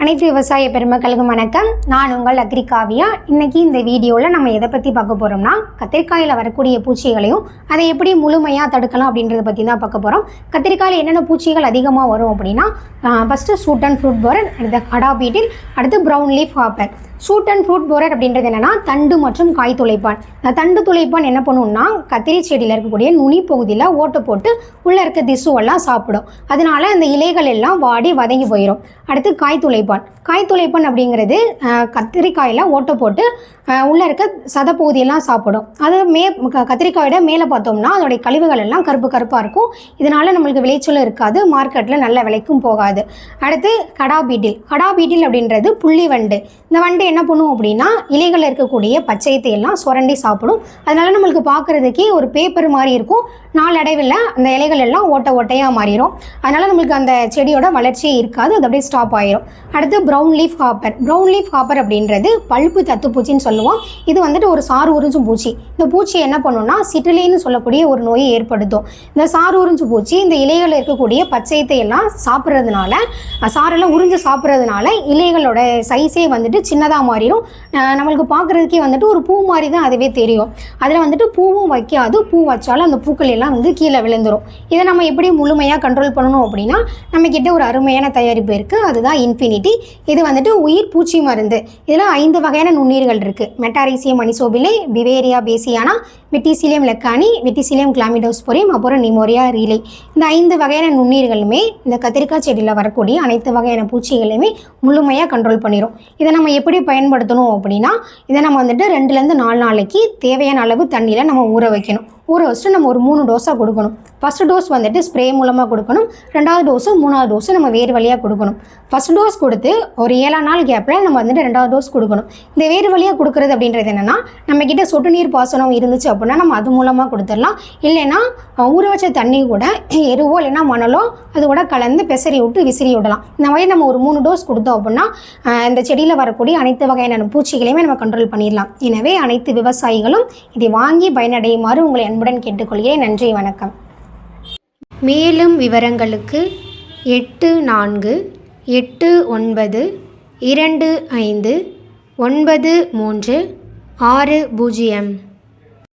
அனைத்து விவசாய பெருமக்களுக்கும் வணக்கம். நான் உங்கள் அக்ரி காவியா. இன்றைக்கி இந்த வீடியோவில் நம்ம எதை பற்றி பார்க்க போகிறோம்னா, கத்திரிக்காயில் வரக்கூடிய பூச்சிகளையும் அதை எப்படி முழுமையாக தடுக்கலாம் அப்படின்றத பற்றி தான் பார்க்க போகிறோம். கத்திரிக்காயில் என்னென்ன பூச்சிகள் அதிகமாக வரும் அப்படின்னா, first shoot and fruit borer, அடுத்து அடா பீட்டில், அடுத்து brown leaf hopper. Shoot and fruit borer அப்படின்றது என்னென்னா தண்டு மற்றும் காய் துளைப்பான். இந்த தண்டு துளைப்பான் என்ன பண்ணுன்னா, கத்திரி செடியில் இருக்கக்கூடிய நுனி பகுதியில் ஓட்டை போட்டு உள்ளே இருக்க திசுவெல்லாம் சாப்பிடும். அதனால அந்த இலைகள் எல்லாம் வாடி வதங்கி போயிடும். அடுத்து காய் துளைப்பான். காய் துளைப்பான் அப்படிங்கிறது கத்திரிக்காயில் ஓட்டை போட்டு உள்ளே இருக்க சதப்பகுதியெல்லாம் சாப்பிடும். அது கத்திரிக்காயோட மேலே பார்த்தோம்னா அதோடைய கழிவுகள் எல்லாம் கருப்பாக இருக்கும். இதனால் நம்மளுக்கு விளைச்சலும் இருக்காது, மார்க்கெட்டில் நல்ல விலைக்கும் போகாது. அடுத்து கடா பீட்டில் அப்படின்றது புள்ளி வண்டு. இந்த வண்டு என்ன பண்ணும் அப்படின்னா, இலைகளில் இருக்கக்கூடிய பச்சையத்தை எல்லாம் சுரண்டி சாப்பிடும். அதனால் நம்மளுக்கு பார்க்குறதுக்கே ஒரு பேப்பர் மாதிரி இருக்கும். நாளடைவில் அந்த இலைகள் எல்லாம் ஓட்டையாக மாறிடும். அதனால் நம்மளுக்கு அந்த செடியோட வளர்ச்சியே இருக்காது, அது அப்படியே ஸ்டாப் ஆகிடும். அடுத்து ப்ரௌன் லீஃப் ஹாப்பர் அப்படின்றது பழுப்பு தத்துப்பூச்சின்னு சொல்லுவோம். இது வந்துட்டு ஒரு சாறு உறிஞ்சும் பூச்சி. இந்த பூச்சி என்ன பண்ணுன்னா, சிற்றிலைன்னு சொல்லக்கூடிய ஒரு நோயை ஏற்படுத்தும். இந்த சாறு உறிஞ்சு பூச்சி இந்த இலைகளில் இருக்கக்கூடிய பச்சையத்தை எல்லாம் சாப்பிட்றதுனால, சாரெல்லாம் உறிஞ்சு சாப்பிட்றதுனால இலைகளோட சைஸே வந்துட்டு சின்னதாக மாறிடும். நம்மளுக்கு பார்க்குறதுக்கே வந்துட்டு ஒரு பூ மாதிரி தான் அதுவே தெரியும். அதில் வந்துட்டு பூவும் வைக்காது, பூ வச்சாலும் அந்த பூக்கள் எல்லாம் வந்து கீழே விழுந்துடும். இதை நம்ம எப்படி முழுமையாக கண்ட்ரோல் பண்ணணும் அப்படின்னா, நம்மக்கிட்ட ஒரு அருமையான தயாரிப்பு இருக்குது, அதுதான் இன்ஃபினிட்டி. இது வந்துட்டு உயிர் பூச்சி மருந்து. இதில் 5 வகையான நுண்ணீர்கள் இருக்குது. மெட்டாரீசியம் அனிசோபிலே, பிவேரியா பேசியானா, வெட்டிசிலியம் லெக்கானி, வெட்டிசிலியம் கிளாமிடோஸ்போரியம், அப்புறம் நிமோரியா ரீலை. இந்த 5 வகையான நுண்ணீர்களுமே இந்த கத்திரிக்காய் செடியில் வரக்கூடிய அனைத்து வகையான பூச்சிகளையுமே முழுமையாக கண்ட்ரோல் பண்ணிடும். இதை நம்ம எப்படி பயன்படுத்தணும் அப்படின்னா, இதை நம்ம வந்துட்டு 2லேருந்து 4 நாளைக்கு தேவையான அளவு தண்ணியில் நம்ம ஊற வைக்கணும். ஊற வச்சுட்டு நம்ம ஒரு 3 டோஸாக கொடுக்கணும். ஃபஸ்ட் டோஸ் வந்துட்டு ஸ்ப்ரே மூலமாக கொடுக்கணும். 2வது டோஸு 3வது டோஸு நம்ம வேறு வழியாக கொடுக்கணும். ஃபஸ்ட் டோஸ் கொடுத்து ஒரு 7 நாள் கேப்பில் நம்ம வந்துட்டு 2வது டோஸ் கொடுக்கணும். இந்த வேறு வழியாக கொடுக்குறது அப்படின்றது என்னென்னா, நம்மக்கிட்ட சொட்டு நீர் பாசனம் இருந்துச்சு அப்படின்னா நம்ம அது மூலமாக கொடுத்துடலாம். இல்லைன்னா ஊற வச்ச தண்ணி கூட எருவோ இல்லைன்னா மணலோ அது கூட கலந்து பெசரி விட்டு விசிறி விடலாம். இந்த மாதிரி நம்ம ஒரு 3 டோஸ் கொடுத்தோம் அப்படின்னா இந்த செடியில் வரக்கூடிய அனைத்து வகையான பூச்சிகளையுமே நம்ம கண்ட்ரோல் பண்ணிடலாம். எனவே அனைத்து விவசாயிகளும் இதை வாங்கி பயனடையுமாறு உங்களை அன்புடன் கேட்டுக்கொள்கிறேன். நன்றி, வணக்கம். மேலும் விவரங்களுக்கு 8489259360